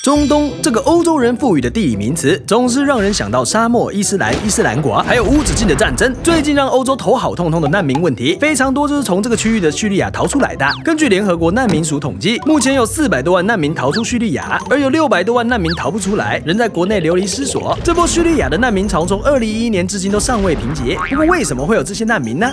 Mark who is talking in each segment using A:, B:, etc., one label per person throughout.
A: 中东这个欧洲人赋予的地理名词，总是让人想到沙漠、伊斯兰国，还有无止境的战争。最近让欧洲头好痛痛的难民问题，非常多就是从这个区域的叙利亚逃出来的。根据联合国难民署统计，目前有400多万难民逃出叙利亚，而有600多万难民逃不出来，仍在国内流离失所。这波叙利亚的难民潮从2011年至今都尚未平结。不过为什么会有这些难民呢？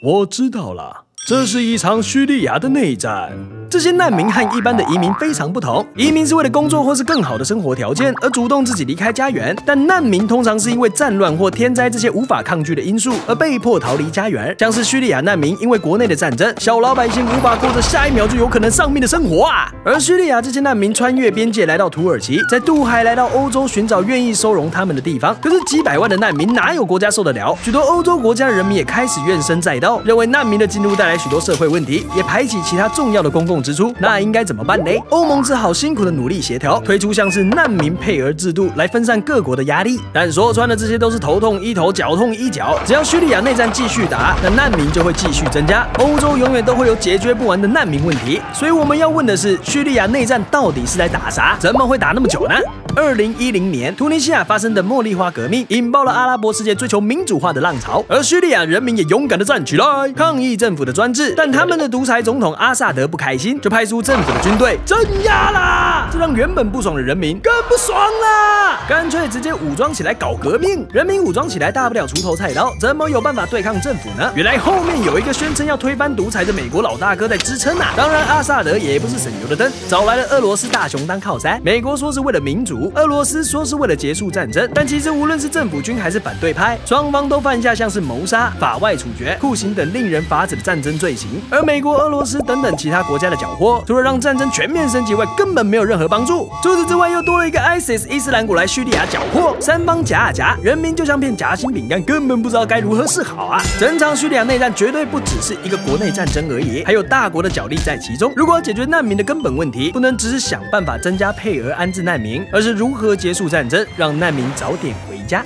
A: 我知道了。这是一场叙利亚的内战。这些难民和一般的移民非常不同，移民是为了工作或是更好的生活条件而主动自己离开家园，但难民通常是因为战乱或天灾这些无法抗拒的因素而被迫逃离家园。像是叙利亚难民，因为国内的战争，小老百姓无法过着下一秒就有可能丧命的生活啊。而叙利亚这些难民穿越边界来到土耳其，在渡海来到欧洲寻找愿意收容他们的地方。可是几百万的难民哪有国家受得了？许多欧洲国家的人民也开始怨声载道，认为难民的进入带来许多社会问题，也排挤其他重要的公共支出。那应该怎么办呢？欧盟只好辛苦的努力协调，推出像是难民配额制度来分散各国的压力。但说穿了，这些都是头痛医头，脚痛医脚。只要叙利亚内战继续打，那难民就会继续增加。欧洲永远都会有解决不完的难民问题。所以我们要问的是，叙利亚内战到底是在打啥？怎么会打那么久呢？2010年，突尼西亚发生的茉莉花革命，引爆了阿拉伯世界追求民主化的浪潮，而叙利亚人民也勇敢的站起来，抗议政府的专制。但他们的独裁总统阿萨德不开心，就派出政府的军队镇压啦，这让原本不爽的人民更不爽啦，干脆直接武装起来搞革命。人民武装起来，大不了锄头菜刀，怎么有办法对抗政府呢？原来后面有一个宣称要推翻独裁的美国老大哥在支撑啊。当然，阿萨德也不是省油的灯，找来了俄罗斯大雄当靠山。美国说是为了民主，俄罗斯说是为了结束战争，但其实无论是政府军还是反对派，双方都犯下像是谋杀、法外处决、酷刑等令人发指的战争罪行。而美国、俄罗斯等等其他国家的缴获，除了让战争全面升级外，根本没有任何帮助。除此之外，又多了一个 ISIS 伊斯兰国来叙利亚缴获，三方夹啊夹，人民就像片夹心饼干，根本不知道该如何是好啊！整场叙利亚内战绝对不只是一个国内战争而已，还有大国的角力在其中。如果要解决难民的根本问题，不能只是想办法增加配额安置难民，而是如何结束战争，让难民早点回家。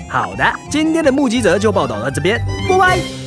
A: 好的，今天的目击者就报道到这边，拜拜。